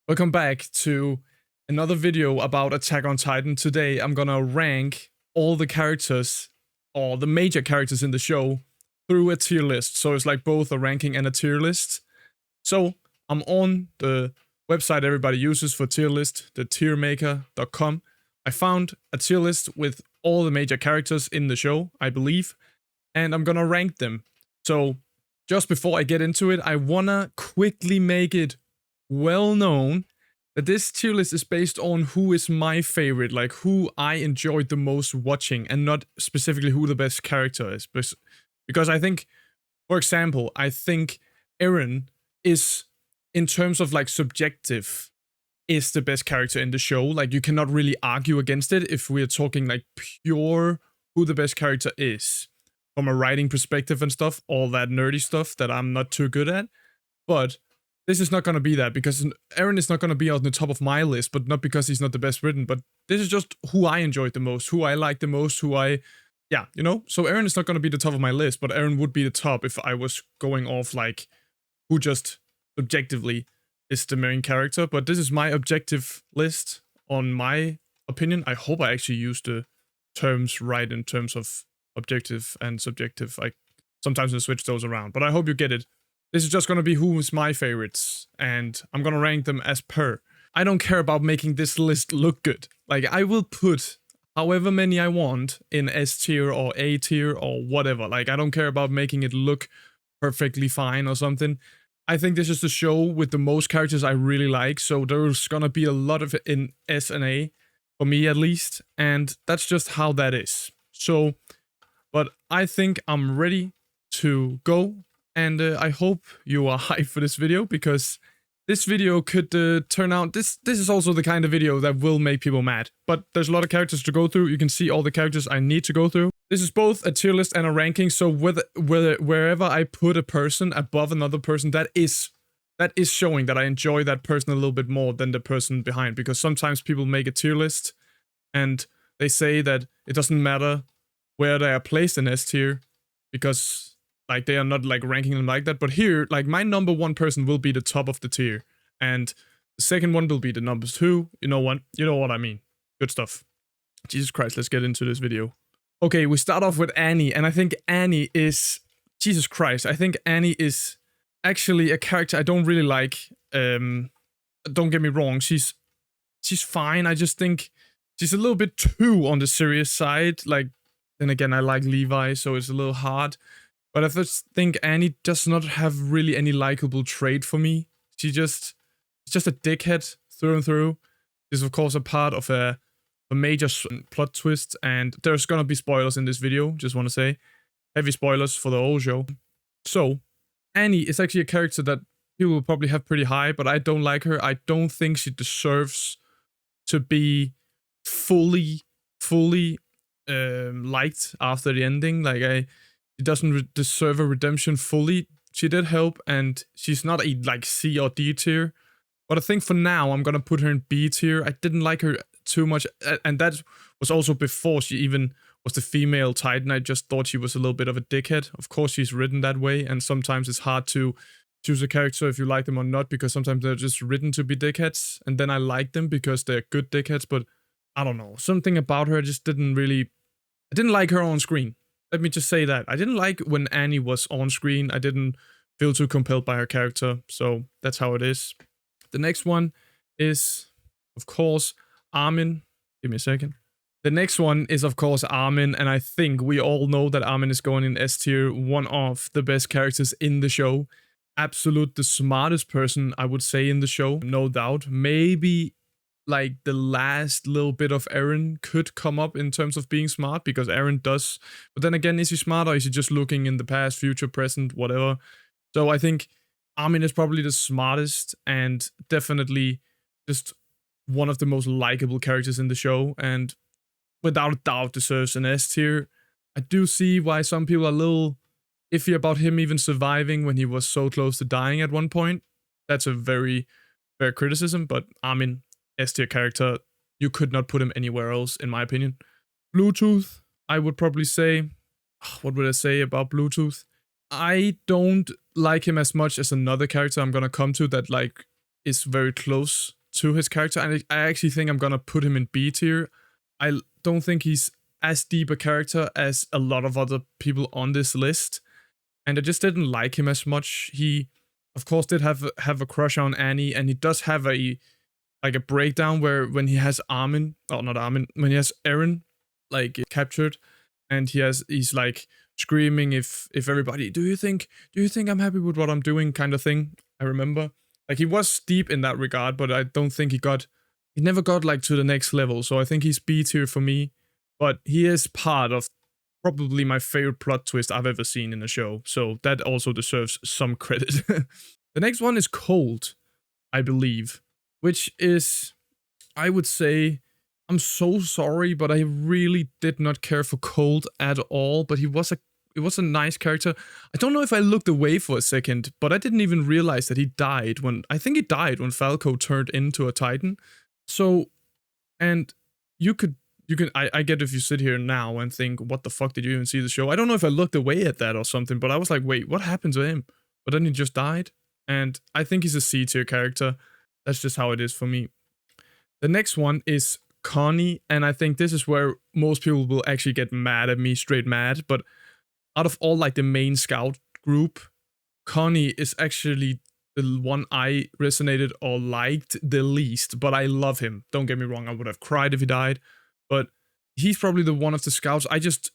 Welcome back to another video about Attack on Titan. Today I'm gonna rank all the characters, or the major characters in the show, through a tier list. So it's like both a ranking and a tier list. So I'm on the website everybody uses for tier list, the tiermaker.com. I found a tier list with all the major characters in the show, I believe, and I'm gonna rank them. So just before I get into it, I wanna quickly make it well known that this tier list is based on who is my favorite, like who I enjoyed the most watching, and not specifically who the best character is. Because I think, for example, I think Eren is, in terms of like subjective, is the best character in the show. Like you cannot really argue against it if we're talking like pure who the best character is from a writing perspective and stuff, all that nerdy stuff that I'm not too good at. But this is not going to be that, because Eren is not going to be on the top of my list, but not because he's not the best written, but this is just who I enjoyed the most, who I liked the most, yeah, you know? So Eren is not going to be the top of my list, but Eren would be the top if I was going off like who just objectively is the main character. But this is my objective list on my opinion. I hope I actually use the terms right in terms of objective and subjective. Sometimes I switch those around, but I hope you get it. This is just going to be who is my favorites, and I'm going to rank them as per. I don't care about making this list look good. Like, I will put however many I want in S tier or A tier or whatever. Like, I don't care about making it look perfectly fine or something. I think this is the show with the most characters I really like, so there's going to be a lot of it in S and A, for me at least, and that's just how that is. So, but I think I'm ready to go. And I hope you are hyped for this video, because this video could turn out... This is also the kind of video that will make people mad. But there's a lot of characters to go through. You can see all the characters I need to go through. This is both a tier list and a ranking. So wherever I put a person above another person, that is showing that I enjoy that person a little bit more than the person behind. Because sometimes people make a tier list and they say that it doesn't matter where they are placed in S tier, because like they are not like ranking them like that. But here, like my number one person will be the top of the tier, and the second one will be the number two. You know what I mean. Good stuff. Jesus Christ, let's get into this video. Okay, we start off with Annie, and I think Annie is... Jesus Christ, I think Annie is actually a character I don't really like. Don't get me wrong, she's fine. I just think she's a little bit too on the serious side. Like, then again, I like Levi, so it's a little hard. But I just think Annie does not have really any likable trait for me. She's just a dickhead through and through. This is of course a part of a major plot twist, and there's gonna be spoilers in this video, just want to say. Heavy spoilers for the whole show. So, Annie is actually a character that people will probably have pretty high, but I don't like her. I don't think she deserves to be fully liked after the ending. Like, she doesn't deserve a redemption fully. She did help, and she's not a like C or D tier. But I think for now, I'm gonna put her in B tier. I didn't like her too much, and that was also before she even was the female Titan. I just thought she was a little bit of a dickhead. Of course, she's written that way, and sometimes it's hard to choose a character if you like them or not, because sometimes they're just written to be dickheads, and then I like them because they're good dickheads. But I don't know, something about her just didn't really... I didn't like her on screen. Let me just say that. I didn't like when Annie was on screen. I didn't feel too compelled by her character, so that's how it is. The next one is, of course, Armin. Give me a second. The next one is, of course, Armin, and I think we all know that Armin is going in S tier, one of the best characters in the show. Absolute the smartest person, I would say, in the show, no doubt. Maybe like the last little bit of Eren could come up in terms of being smart, because Eren does. But then again, is he smart, or is he just looking in the past, future, present, whatever? So I think Armin is probably the smartest, and definitely just one of the most likable characters in the show, and without a doubt deserves an S tier. I do see why some people are a little iffy about him even surviving when he was so close to dying at one point. That's a very fair criticism, but Armin, S tier character, you could not put him anywhere else, in my opinion. Bluetooth, I would probably say... What would I say about Bluetooth? I don't like him as much as another character I'm gonna come to that like is very close to his character, and I actually think I'm gonna put him in B tier. I don't think he's as deep a character as a lot of other people on this list, and I just didn't like him as much. He, of course, did have a crush on Annie, and he does have a breakdown where when he has Armin, oh not Armin, when he has Eren like captured, and he's like screaming if everybody, do you think I'm happy with what I'm doing, kind of thing. I remember like he was deep in that regard, but I don't think he never got like to the next level. So I think he's B tier for me, but he is part of probably my favorite plot twist I've ever seen in a show, so that also deserves some credit. The next one is Cold, I believe, which is, I would say, I'm so sorry, but I really did not care for Cold at all, but it was a nice character. I don't know if I looked away for a second, but I didn't even realize that he died when Falco turned into a Titan. So, and you can, I get if you sit here now and think, what the fuck, did you even see the show? I don't know if I looked away at that or something, but I was like, wait, what happened to him? But then he just died, and I think he's a C tier character. That's just how it is for me. The next one is Connie, and I think this is where most people will actually get mad at me, straight mad, but out of all like the main scout group, Connie is actually the one I resonated or liked the least, but I love him. Don't get me wrong, I would have cried if he died, but he's probably the one of the scouts I just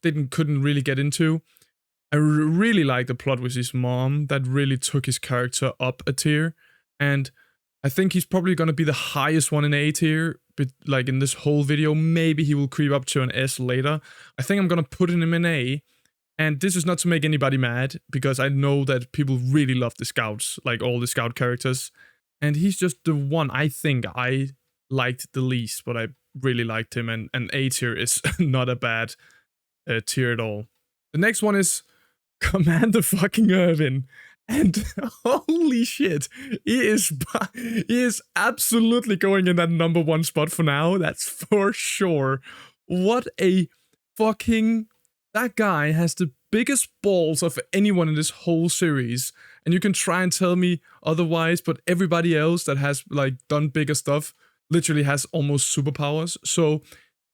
couldn't really get into. I really like the plot with his mom that really took his character up a tier, and I think he's probably gonna be the highest one in A tier, but like in this whole video. Maybe he will creep up to an S later. I think I'm gonna put him in A, and this is not to make anybody mad, because I know that people really love the scouts, like all the scout characters, and he's just the one I think I liked the least, but I really liked him, and A tier is not a bad tier at all. The next one is Commander fucking Irvin. And holy shit, he is absolutely going in that number one spot for now. That's for sure. What a fucking, that guy has the biggest balls of anyone in this whole series. And you can try and tell me otherwise, but everybody else that has like done bigger stuff literally has almost superpowers. So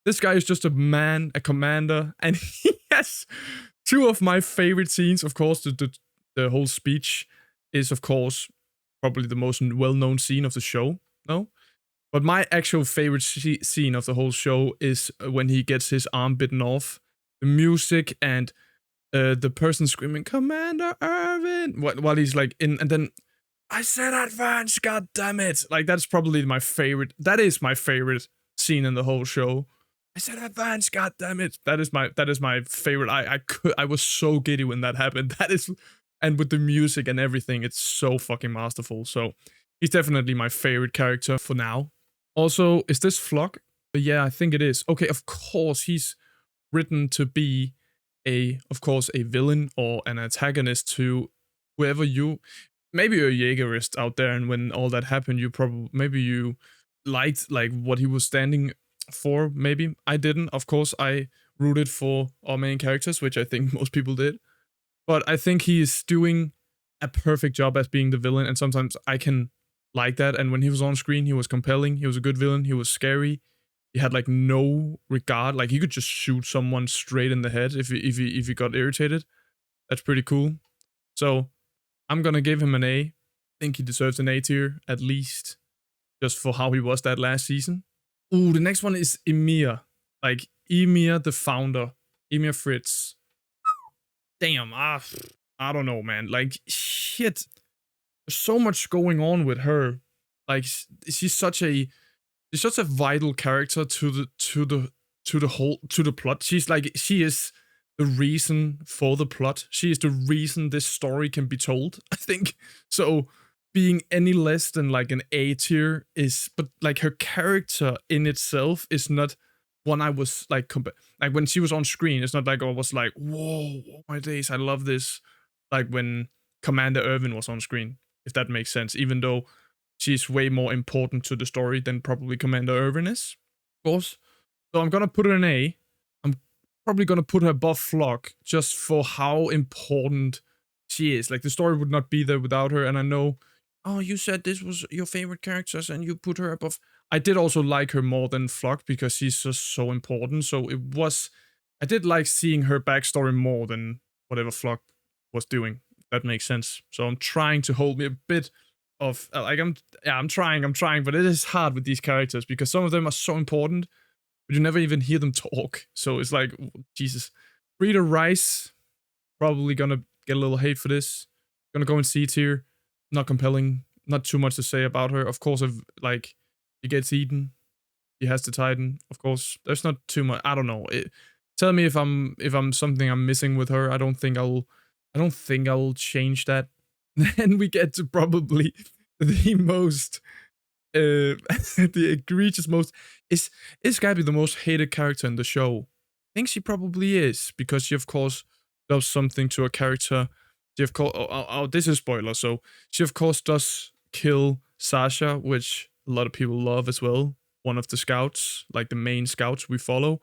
this guy is just a man, a commander, and he has two of my favorite scenes. Of course, the whole speech is, of course, probably the most well-known scene of the show, no? But my actual favorite scene of the whole show is when he gets his arm bitten off. The music and the person screaming, Commander Irvin, while he's like in, and then, I said advance, god damn it. Like, that's probably my favorite, that is my favorite scene in the whole show. I said advance, god damn it. That is my favorite. I was so giddy when that happened. That is, and with the music and everything, it's so fucking masterful. So he's definitely my favorite character for now. Also, is this Flock? Yeah, I think it is. Okay, of course, he's written to be of course, a villain or an antagonist to whoever maybe you're a Jaegerist out there, and when all that happened, maybe you liked like what he was standing for. Maybe I didn't. Of course, I rooted for our main characters, which I think most people did. But I think he is doing a perfect job as being the villain, and sometimes I can like that. And when he was on screen, he was compelling. He was a good villain. He was scary. He had like no regard. Like, he could just shoot someone straight in the head if he got irritated. That's pretty cool. So I'm gonna give him an A. I think he deserves an A tier at least, just for how he was that last season. Ooh, the next one is Emir. Like, Emir the founder. Emir Fritz. Damn, I don't know, man. Like, shit. There's so much going on with her. Like, she's such a vital character to the plot. She is the reason for the plot. She is the reason this story can be told, I think. So being any less than like an A tier but like her character in itself is not one I was like when she was on screen, it's not like I was like, whoa, oh my days, I love this. Like when Commander Irvin was on screen, if that makes sense, even though she's way more important to the story than probably Commander Irvin is, of course. So I'm gonna put her in A. I'm probably gonna put her above Flock just for how important she is. Like, the story would not be there without her, and I know oh, you said this was your favorite characters and you put her above. I did also like her more than Flock because she's just so important. So I did like seeing her backstory more than whatever Flock was doing. If that makes sense. So I'm trying to hold me a bit of like I'm trying, but it is hard with these characters because some of them are so important, but you never even hear them talk. So it's like Jesus. Rita Rice probably gonna get a little hate for this. Gonna go in C tier. Not compelling. Not too much to say about her. Of course, if like he gets eaten, he has the Titan. Of course, there's not too much. I don't know. Tell me if I'm something I'm missing with her. I don't think I'll change that. Then we get to probably the most the egregious most is gotta be the most hated character in the show. I think she probably is because she of course does something to a character. She of course this is spoiler, so she of course does kill Sasha, which a lot of people love as well. One of the scouts, like the main scouts we follow.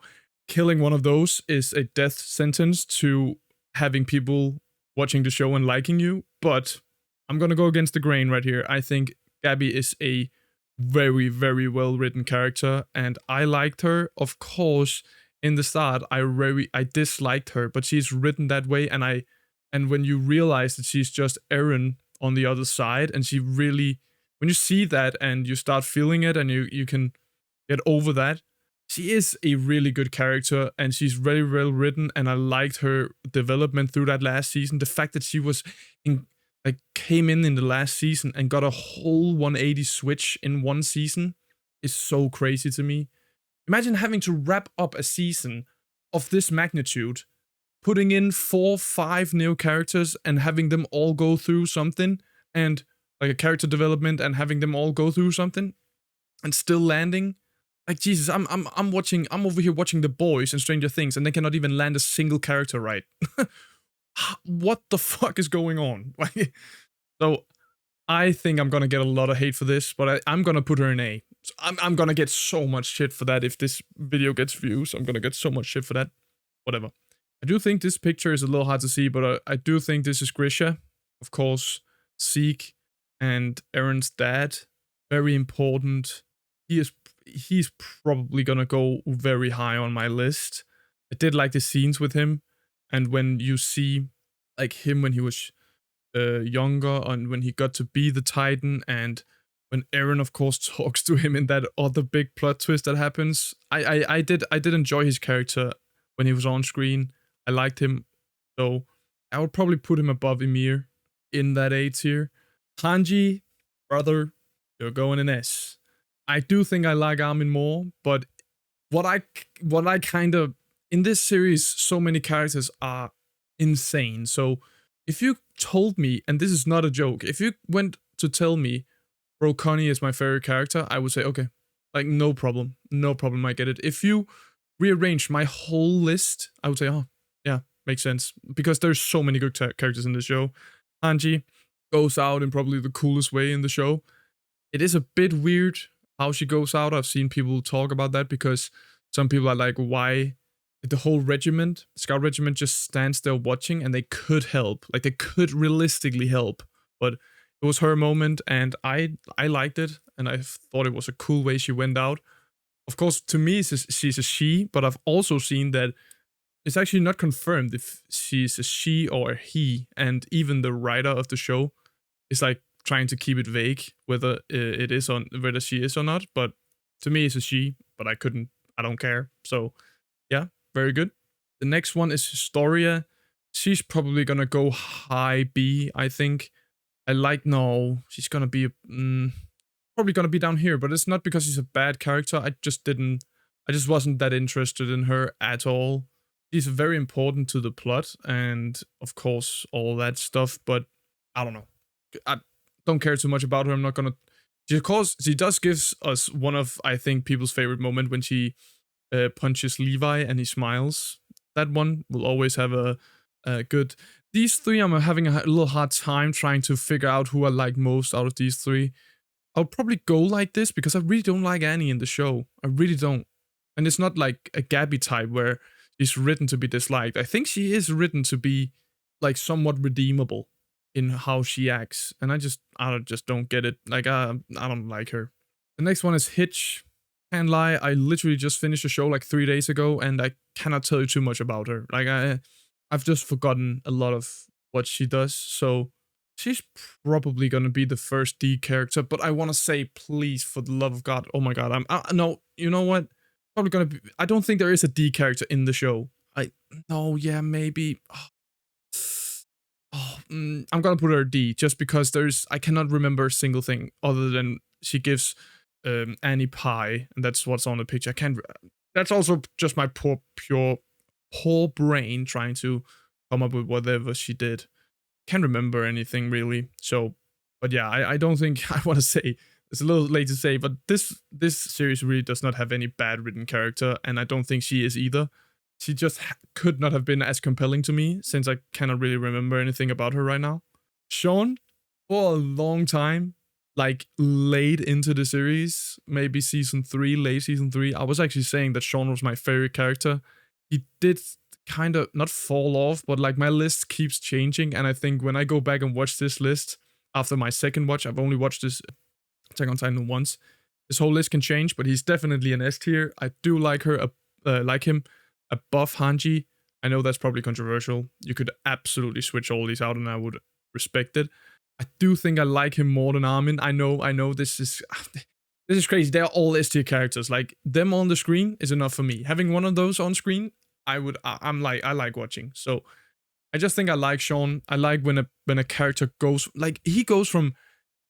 Killing one of those is a death sentence to having people watching the show and liking you, but I'm gonna go against the grain right here. I think Gabby is a very, very well written character, and I liked her. Of course, in the start, I disliked her, but she's written that way, and when you realize that she's just Eren on the other side, and she really when you see that and you start feeling it, and you can get over that. She is a really good character, and she's very well written, and I liked her development through that last season. The fact that she was in like came in the last season and got a whole 180 switch in one season is so crazy to me. Imagine having to wrap up a season of this magnitude, putting in 4, 5 new characters and having them all go through something, and like a character development and having them all go through something and still landing. Like Jesus, I'm over here watching The Boys and Stranger Things and they cannot even land a single character right. What the fuck is going on? Like, so I think I'm gonna get a lot of hate for this, but I'm gonna put her in A. So I'm gonna get so much shit for that if this video gets views. I'm gonna get so much shit for that. Whatever. I do think this picture is a little hard to see, but I do think this is Grisha. Of course, Zeke and Eren's dad. Very important. He's probably gonna go very high on my list. I did like the scenes with him, and when you see like him when he was younger and when he got to be the Titan, and when Eren of course talks to him in that other big plot twist that happens. I did enjoy his character when he was on screen. I liked him, so I would probably put him above Ymir in that A tier. Hanji, brother, you're going in S. I do think I like Armin more, but what I kind of in this series, so many characters are insane. So if you told me, and this is not a joke, if you went to tell me, bro, Connie is my favorite character, I would say okay, like no problem, I get it. If you rearrange my whole list, I would say, oh yeah, makes sense because there's so many good characters in the show. Hanji goes out in probably the coolest way in the show. It is a bit weird how she goes out. I've seen people talk about that because some people are like, why the whole regiment, scout regiment, just stands there watching and they could help. Like they could realistically help. But it was her moment and I liked it and I thought it was a cool way she went out. Of course, to me, she's a she, but I've also seen that it's actually not confirmed if she's a she or a he, and even the writer of the show is like trying to keep it vague whether it is on whether she is or not. But to me, it's a she. But I don't care. So yeah, very good. The next one is Historia. She's probably gonna go high B, I think. No, she's gonna be probably gonna be down here, but it's not because she's a bad character. I just wasn't that interested in her at all. She's very important to the plot and of course all that stuff, but I don't know. I don't care too much about her. I'm not gonna. Of course, she does gives us one of I think people's favorite moment when she punches Levi and he smiles. That one will always have a good. These three, I'm having a little hard time trying to figure out who I like most out of these three. I'll probably go like this because I really don't like Annie in the show. I really don't. And it's not like a Gabby type where she's written to be disliked. I think she is written to be like somewhat redeemable. in how she acts, and I just don't get it. Like I don't like her. The next one is Hitch. Can't lie, I literally just finished the show like 3 days ago, and I cannot tell you too much about her. Like I've just forgotten a lot of what she does, so she's probably gonna be the first D character. But I want to say, please, for the love of God, oh my God, no, you know what? Probably gonna be. I don't think there is a D character in the show. I no, yeah, maybe. I'm gonna put her a D just because I cannot remember a single thing other than she gives Annie pie, and that's what's on the picture. I can't. That's also just my poor brain trying to come up with whatever she did. Can't remember anything really. So, but yeah, I don't think I want to say. It's a little late to say, but this series really does not have any bad written character, and I don't think she is either. She just could not have been as compelling to me since I cannot really remember anything about her right now. Sean, for a long time, like late into the series, maybe late season 3, I was actually saying that Sean was my favorite character. He did kind of not fall off, but like my list keeps changing, and I think when I go back and watch this list after my second watch, I've only watched this Attack on Titan once. This whole list can change, but he's definitely an S tier. I do like him above Hanji. I know that's probably controversial. You could absolutely switch all these out, and I would respect it. I do think I like him more than Armin. I know this is this is crazy. They're all S tier characters. Like them on the screen is enough for me. Having one of those on screen, I like watching. So I just think I like Sean. I like when a character goes, like, he goes from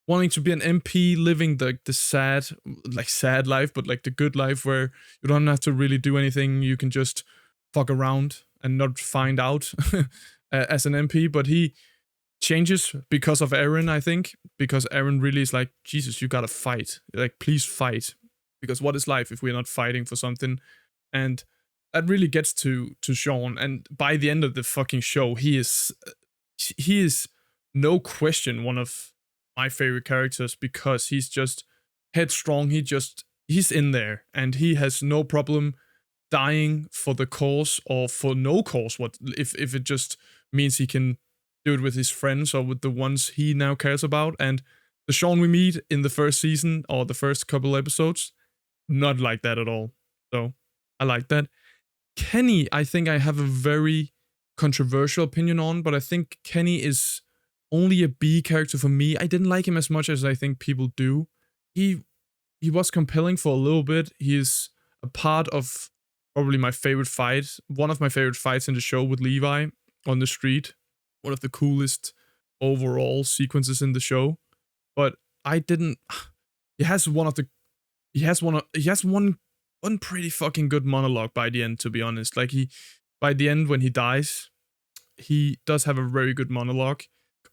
wanting to be an MP, living the sad life, but like the good life where you don't have to really do anything. You can just fuck around and not find out as an MP. But he changes because of Eren, I think, because Eren really is like, Jesus, you gotta fight. Like, please fight. Because what is life if we're not fighting for something? And that really gets to Sean. And by the end of the fucking show, he is no question one of my favorite characters because he's just headstrong. He's in there, and he has no problem dying for the cause or for no cause. What if it just means he can do it with his friends or with the ones he now cares about? And the Sean we meet in the first season or the first couple episodes, not like that at all. So I like that. Kenny, I think I have a very controversial opinion on, but I think Kenny is only a B character for me. I didn't like him as much as I think people do. He was compelling for a little bit. He is a part of probably my favorite fight, one of my favorite fights in the show with Levi on the street. One of the coolest overall sequences in the show. But I didn't. He has one pretty fucking good monologue by the end, to be honest. Like by the end when he dies, he does have a very good monologue.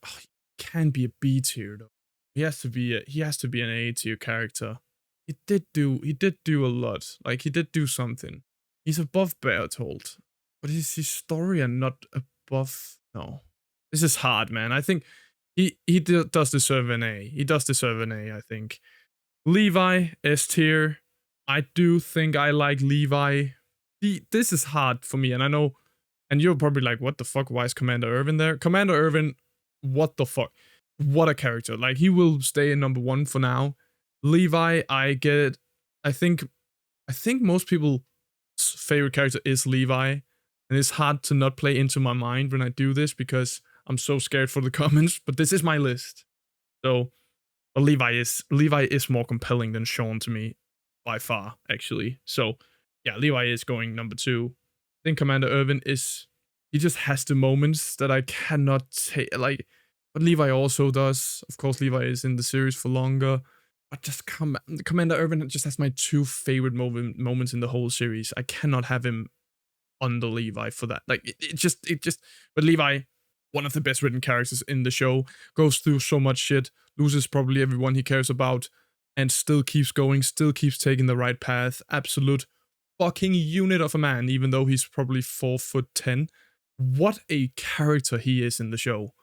Oh, he can be a B tier though. He has to be an A tier character. He did do a lot. Like he did do something. He's above Bertolt, but is his story and not above? No, this is hard, man. I think does deserve an A. He does deserve an A, I think. Levi, S tier. I do think I like Levi. This is hard for me, and I know, and you're probably like, what the fuck? Why is Commander Irvin there? Commander Irvin, what the fuck? What a character. Like, he will stay in number 1 for now. Levi, I get it. I think most people's favorite character is Levi, and it's hard to not play into my mind when I do this because I'm so scared for the comments, but this is my list. So, but Levi is more compelling than Sean to me, by far, actually. So, yeah, Levi is going number 2. I think Commander Irvin he just has the moments that I cannot take, like, but Levi also does. Of course, Levi is in the series for longer. But just Commander Irvin just has my 2 favorite moments in the whole series. I cannot have him under Levi for that. Like, but Levi, one of the best written characters in the show, goes through so much shit, loses probably everyone he cares about, and still keeps going, still keeps taking the right path. Absolute fucking unit of a man, even though he's probably 4'10". What a character he is in the show.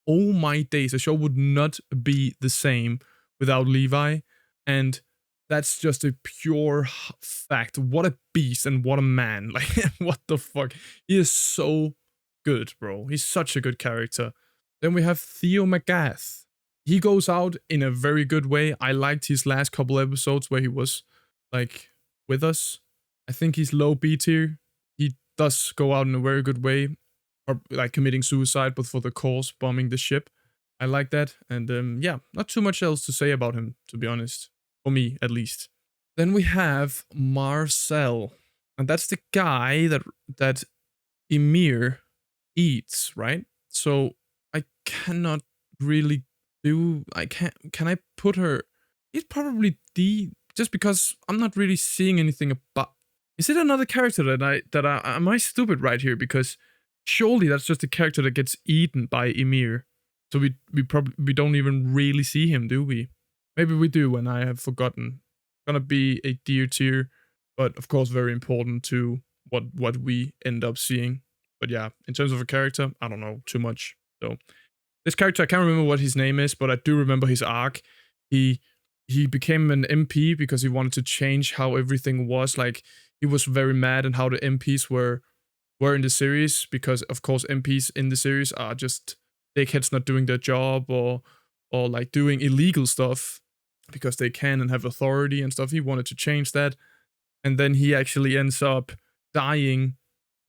Oh my days, the show would not be the same without Levi, and that's just a pure fact. What a beast and what a man. Like, what the fuck? He is so good, bro. He's such a good character. Then we have Theo McGath. He goes out in a very good way. I liked his last couple episodes where he was like with us. I think he's low B tier. He does go out in a very good way, or like committing suicide, but for the cause, bombing the ship. I like that, and yeah, not too much else to say about him, to be honest, for me at least. Then we have Marcel, and that's the guy that Emir eats, right? So I cannot really do. I can't. Can I put her? He's probably D, just because I'm not really seeing anything about. Is it another character that I am I stupid right here? Because surely that's just a character that gets eaten by Emir. So we don't even really see him, do we? Maybe we do, and I have forgotten. Gonna be a D tier, but of course very important to what we end up seeing. But yeah, in terms of a character, I don't know too much. So this character, I can't remember what his name is, but I do remember his arc. He he became an MP because he wanted to change how everything was. Like he was very mad at how the MPs were in the series, because of course MPs in the series are just dickheads not doing their job, or like doing illegal stuff because they can and have authority and stuff. He wanted to change that, and then he actually ends up dying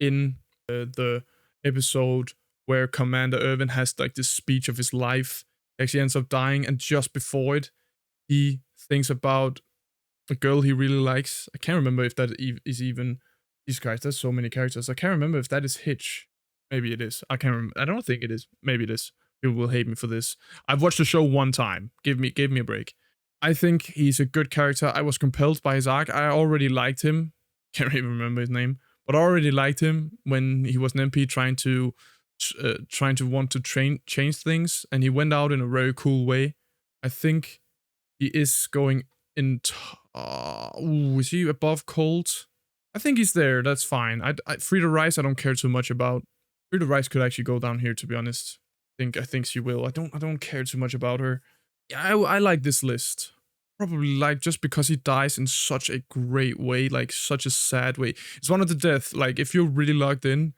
in the episode where Commander Irvin has like this speech of his life. He actually ends up dying, and just before it, he thinks about a girl he really likes. I can't remember if that is even these guys. There's so many characters. I can't remember if that is Hitch. Maybe it is. I can't remember. I don't think it is. Maybe it is. People will hate me for this. I've watched the show one time. Give me a break. I think he's a good character. I was compelled by his arc. I already liked him. Can't even remember his name, but I already liked him when he was an MP trying to want to change things, and he went out in a very cool way. I think he is going in. Is he above Colt? I think he's there. That's fine. Frida Rice, I don't care too much about. Frida Rice could actually go down here, to be honest. I think she will. I don't care too much about her. Yeah, I like this list. Probably like just because he dies in such a great way, like such a sad way. It's one of the death. Like if you're really locked in,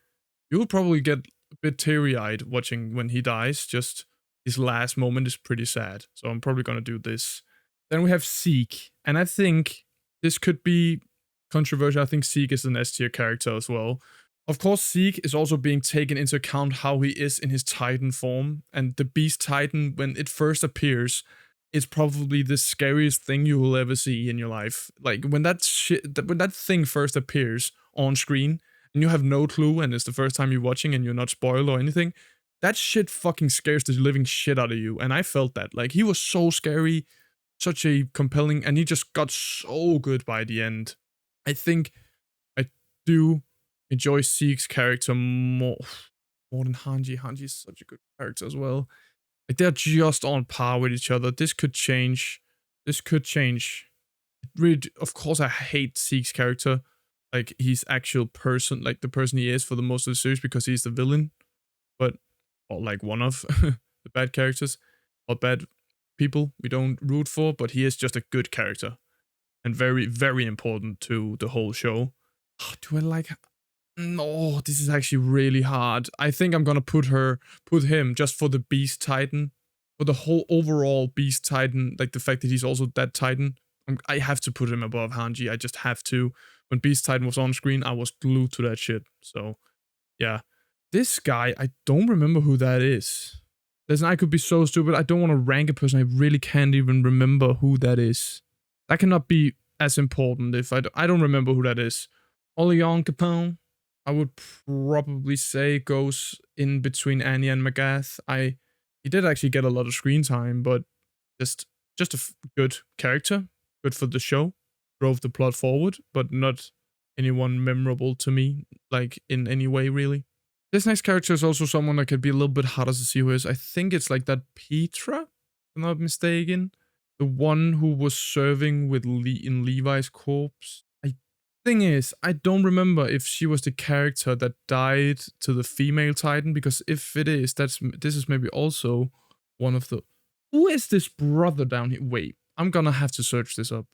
you'll probably get a bit teary-eyed watching when he dies. Just his last moment is pretty sad. So I'm probably gonna do this. Then we have Zeke, and I think this could be controversial. I think Zeke is an S tier character as well. Of course, Zeke is also being taken into account how he is in his Titan form, and the Beast Titan, when it first appears, is probably the scariest thing you will ever see in your life. Like when that thing first appears on screen, and you have no clue, and it's the first time you're watching, and you're not spoiled or anything, that shit fucking scares the living shit out of you. And I felt that. Like he was so scary, such a compelling, and he just got so good by the end. I think I do enjoy Zeke's character more than Hanji. Hanji is such a good character as well. Like they're just on par with each other. This could change. This could change. Really, of course, I hate Zeke's character. Like he's actual person, like the person he is for the most of the series, because he's the villain. But or like one of the bad characters or bad people we don't root for. But he is just a good character and very, very important to the whole show. Do I like? No, this is actually really hard. I think I'm gonna put him just for the Beast Titan, for the whole overall Beast Titan, like the fact that he's also that Titan. I have to put him above Hanji. I just have to. When Beast Titan was on screen, I was glued to that shit. So, yeah. This guy, I don't remember who that is. Listen, I could be so stupid. I don't want to rank a person. I really can't even remember who that is. That cannot be as important if I don't remember who that is. Oleon Capone, I would probably say goes in between Annie and McGath. He did actually get a lot of screen time, but just a good character, good for the show, drove the plot forward, but not anyone memorable to me, like in any way really. This next character is also someone that could be a little bit harder to see who is. I think it's like that Petra, if I'm not mistaken. The one who was serving with in Levi's corpse. Thing is, I don't remember if she was the character that died to the female Titan, because if it is, this is maybe also one of the. Who is this brother down here? Wait, I'm gonna have to search this up.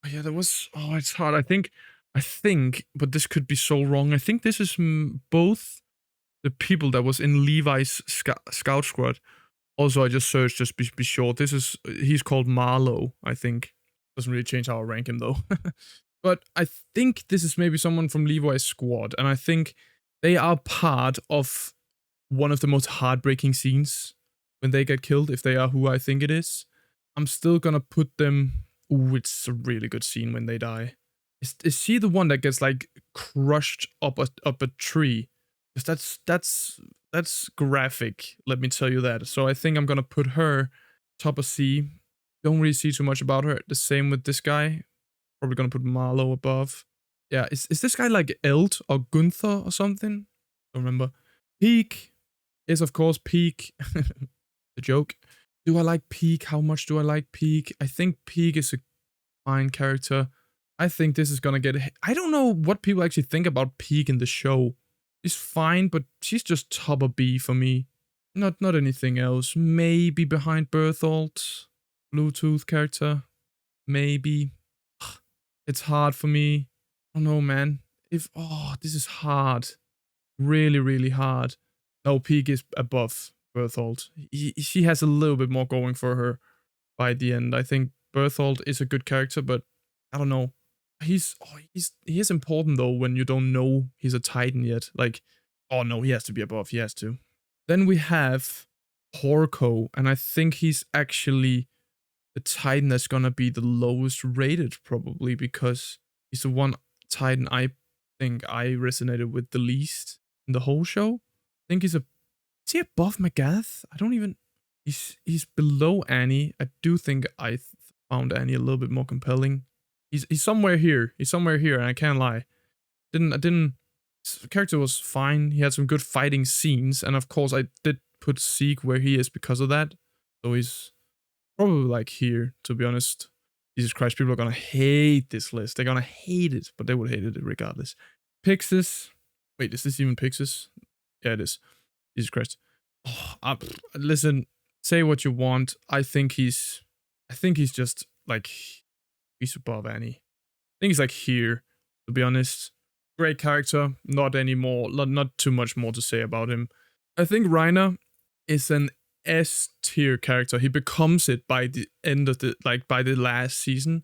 Oh, yeah, there was. Oh, it's hard. I think, but this could be so wrong. I think this is both the people that was in Levi's scout squad. Also, I just searched just be sure. He's called Marlowe, I think. Doesn't really change how I rank him though. But I think this is maybe someone from Levi's squad, and I think they are part of one of the most heartbreaking scenes when they get killed, if they are who I think it is. I'm still gonna put them. Ooh, it's a really good scene when they die. Is she the one that gets like crushed up a tree? Because that's graphic, let me tell you that. So I think I'm gonna put her top of C. Don't really see too much about her. The same with this guy. Probably gonna put Marlowe above. Yeah, is this guy like Eld or Gunther or something? Don't remember. Peak is of course Peak. The joke. Do I like Peak? How much do I like Peak? I think Peak is a fine character. I think this is gonna get. I don't know what people actually think about Peak in the show. She's fine, but she's just top of B for me. Not anything else. Maybe behind Berthold. Bluetooth character. Maybe. It's hard for me. I don't know, man. This is hard. Really, really hard. No, Peak is above Berthold. She has a little bit more going for her by the end. I think Berthold is a good character, but I don't know. He is important though when you don't know he's a Titan yet. Like, oh no, he has to be above. He has to. Then we have Porco, and I think he's actually the Titan that's gonna be the lowest rated probably because he's the one Titan I think I resonated with the least in the whole show. I think is he above Magath? I don't even. He's below Annie. I do think I found Annie a little bit more compelling. He's somewhere here. He's somewhere here, and I can't lie. The character was fine. He had some good fighting scenes, and of course I did put Zeke where he is because of that. So he's probably like here, to be honest. Jesus Christ, people are gonna hate this list. They're gonna hate it, but they would hate it regardless. Pixis. Wait, is this even Pixis? Yeah, it is. Jesus Christ. Oh, listen, say what you want. I think he's just like he's above Annie. I think he's like here, to be honest. Great character, not anymore, not too much more to say about him. I think Reiner is an S tier character. He becomes it by the end of by the last season.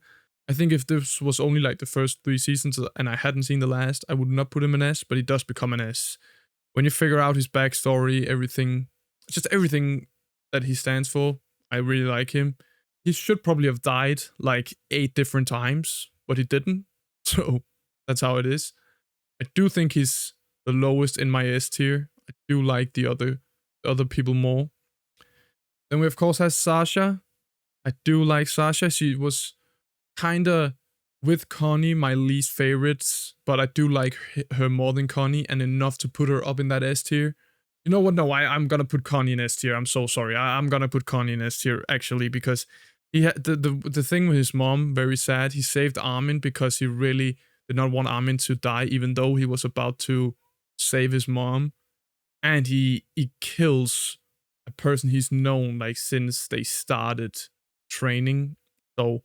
I think if this was only like the first 3 seasons and I hadn't seen the last, I would not put him an S, but he does become an S. When you figure out his backstory, everything that he stands for, I really like him. He should probably have died like 8 different times, but he didn't. So that's how it is. I do think he's the lowest in my S tier. I do like the other people more. Then we of course have Sasha. I do like Sasha. She was kinda with Connie my least favorites, but I do like her more than Connie and enough to put her up in that S tier. You know what? No, I'm gonna put Connie in S tier. I'm so sorry. I'm gonna put Connie in S tier actually because he had the thing with his mom, very sad. He saved Armin because he really did not want Armin to die, even though he was about to save his mom. And he kills a person he's known like since they started training. So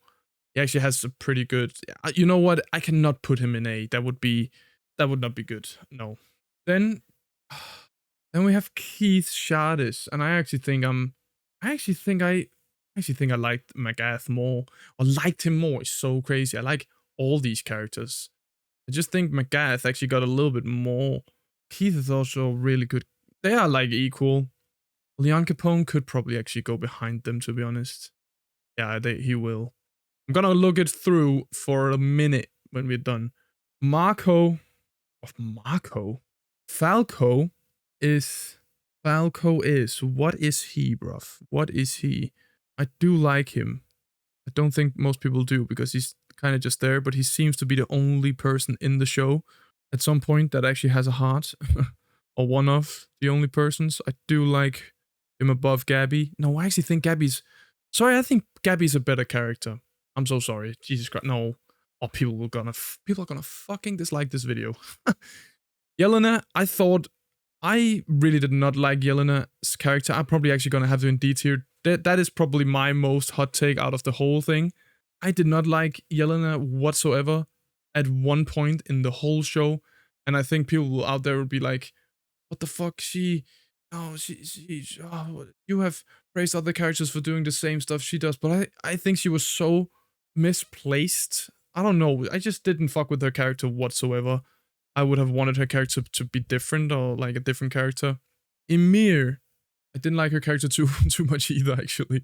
he actually has a pretty good. You know what? I cannot put him in A. That would not be good. No. Then we have Keith Shardis, and I actually think I liked Magath more, or liked him more. It's so crazy. I like all these characters. I just think Magath actually got a little bit more. Keith is also really good. They are like equal. Leon Capone could probably actually go behind them, to be honest. Yeah, he will. I'm gonna look it through for a minute when we're done. Falco is, what is he, bruv? What is he? I do like him. I don't think most people do because he's kind of just there, but he seems to be the only person in the show at some point that actually has a heart. Or one of the only persons. I do like him above Gabby. No, I actually think Gabby's... Sorry, I think Gabby's a better character. I'm so sorry. Jesus Christ, no. Oh, people are gonna fucking dislike this video. Yelena, I really did not like Yelena's character. I'm probably actually gonna have to in D tier. That is probably my most hot take out of the whole thing. I did not like Yelena whatsoever at one point in the whole show. And I think people out there would be like, what the fuck, you have praised other characters for doing the same stuff she does, but I think she was so misplaced. I don't know, I just didn't fuck with her character whatsoever. I would have wanted her character to be different, or like a different character. Ymir, I didn't like her character too much either, actually.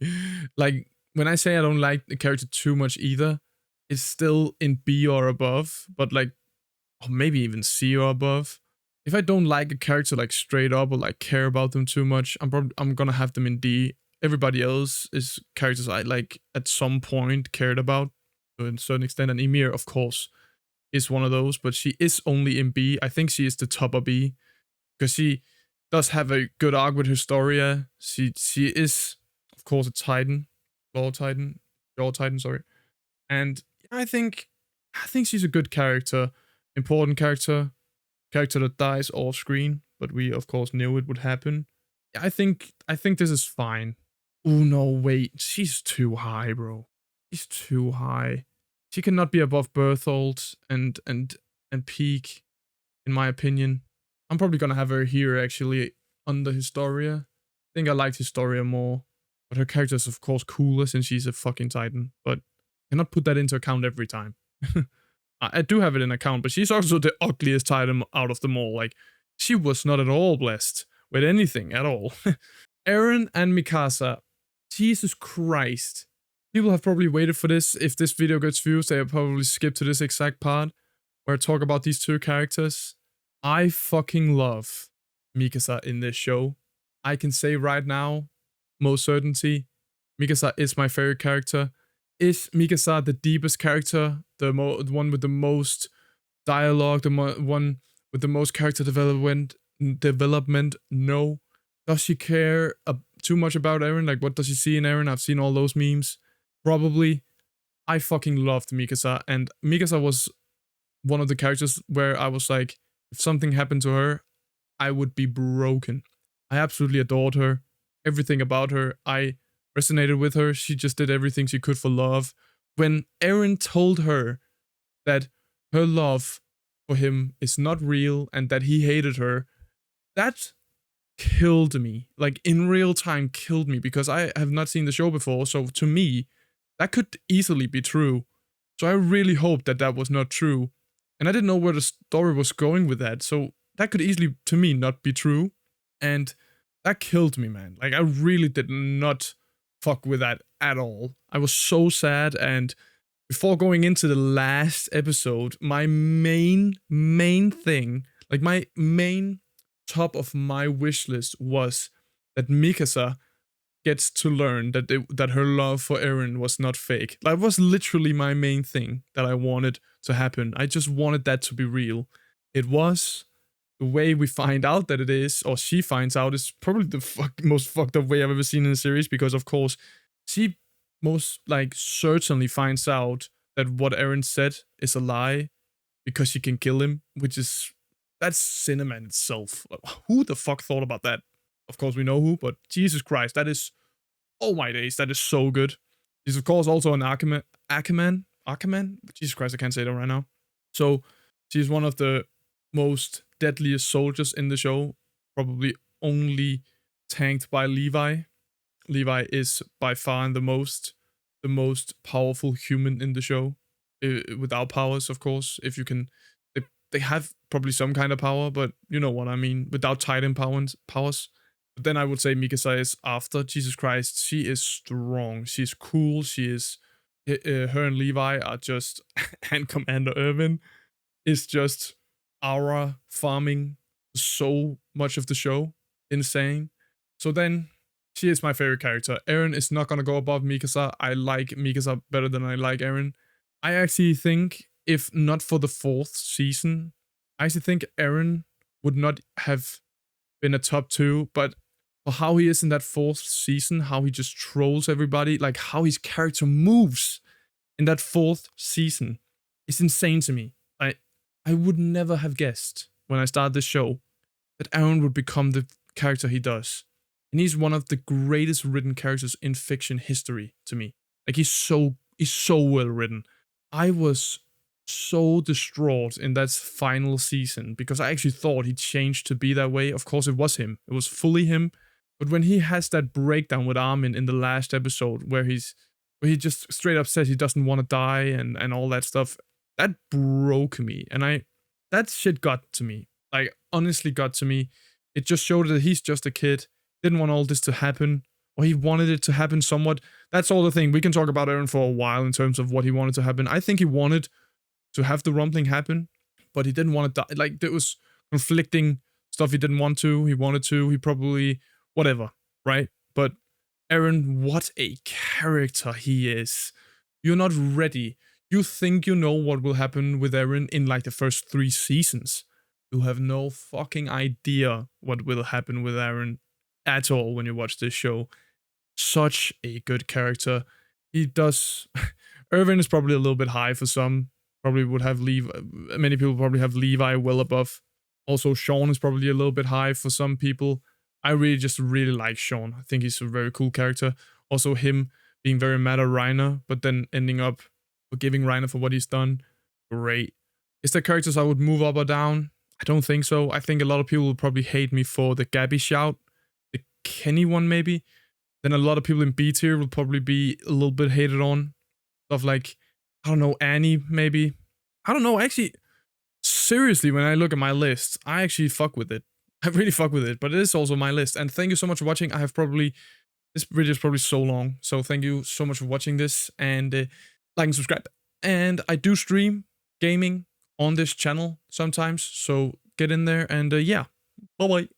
Like, when I say I don't like the character too much either, it's still in B or above, but like, or maybe even C or above. If I don't like a character like straight up, or like care about them too much, I'm gonna have them in D. Everybody else is characters I like at some point cared about to a certain extent, and Ymir, of course, is one of those, but she is only in B. I think she is the top of B because she does have a good arc with Historia. She is, of course, a Titan, Law Titan, sorry, and I think she's a good character, important character that dies off screen, but we of course knew it would happen. Yeah, I think this is fine. Oh no, wait, she's too high, bro. She's too high. She cannot be above Berthold and Peak, in my opinion. I'm probably gonna have her here actually under Historia. I think I liked Historia more, but her character is of course cooler since she's a fucking Titan. But I cannot put that into account every time. I do have it in account, but she's also the ugliest Titan out of them all. Like, she was not at all blessed with anything at all. Eren and Mikasa. Jesus Christ. People have probably waited for this. If this video gets views, they will probably skip to this exact part where I talk about these two characters. I fucking love Mikasa in this show. I can say right now, most certainty, Mikasa is my favorite character. Is Mikasa the deepest character? The one with the most dialogue? The one with the most character development? No. Does she care too much about Eren? Like, what does she see in Eren? I've seen all those memes. Probably. I fucking loved Mikasa, and Mikasa was one of the characters where I was like, if something happened to her, I would be broken. I absolutely adored her. Everything about her, I resonated with her. She just did everything she could for love. When Eren told her that her love for him is not real and that he hated her, that killed me. Like, in real time, killed me, because I have not seen the show before. So to me, that could easily be true. So I really hoped that that was not true. And I didn't know where the story was going with that. So that could easily, to me, not be true. And that killed me, man. Like, I really did not fuck with that at all. I was so sad. And before going into the last episode, my main thing, like my main top of my wish list, was that Mikasa gets to learn that her love for Eren was not fake. That was literally my main thing that I wanted to happen. I just wanted that to be real. It was. The way we find out that it is, or she finds out, is probably the most fucked up way I've ever seen in a series, because of course she most like certainly finds out that what Eren said is a lie because she can kill him, which is, that's cinema in itself. Like, who the fuck thought about that? Of course we know who, but Jesus Christ, that is, oh my days, that is so good. He's of course also an Ackerman. Jesus Christ, I can't say that right now. So she's one of the most deadliest soldiers in the show, probably only tanked by Levi. Levi is by far the most powerful human in the show, without powers, of course. If you can, they have probably some kind of power, but you know what I mean, without Titan powers. But then I would say Mikasa is after. Jesus Christ, she is strong, she's cool, she is, her and Levi are just, and Commander Irvin is just aura farming so much of the show. Insane. So then, she is my favorite character. Eren is not gonna go above Mikasa. I like Mikasa better than I like Eren. I actually think, if not for the 4th season, I actually think Eren would not have been a top 2, but for how he is in that 4th season, how he just trolls everybody, like how his character moves in that 4th season, is insane to me. I would never have guessed when I started this show that Eren would become the character he does. And he's one of the greatest written characters in fiction history to me. Like, he's so well written. I was so distraught in that final season because I actually thought he changed to be that way. Of course, it was him. It was fully him. But when he has that breakdown with Armin in the last episode where he just straight up says he doesn't want to die and all that stuff, that broke me. And that shit got to me. Like, honestly got to me. It just showed that he's just a kid, didn't want all this to happen, or he wanted it to happen somewhat. That's all the thing. We can talk about Eren for a while in terms of what he wanted to happen. I think he wanted to have the rumbling happen, but he didn't want to die. Like, there was conflicting stuff he didn't want to, he wanted to, he probably, whatever, right? But Eren, what a character he is. You're not ready. You think you know what will happen with Eren in like the first 3 seasons. You have no fucking idea what will happen with Eren at all when you watch this show. Such a good character. He does. Irvin is probably a little bit high for some. Probably would have many people probably have Levi well above. Also, Sean is probably a little bit high for some people. I really like Sean. I think he's a very cool character. Also, him being very mad at Reiner, but then ending up forgiving Reiner for what he's done. Great. Is there characters I would move up or down? I don't think so. I think a lot of people will probably hate me for the Gabby shout. The Kenny one, maybe. Then a lot of people in B tier will probably be a little bit hated on. Stuff like, I don't know, Annie, maybe. I don't know, actually, seriously, when I look at my list, I actually fuck with it. I really fuck with it, but it is also my list. And thank you so much for watching. This video is probably so long, so thank you so much for watching this, and like and subscribe. And I do stream gaming on this channel sometimes, so get in there, and yeah, bye-bye.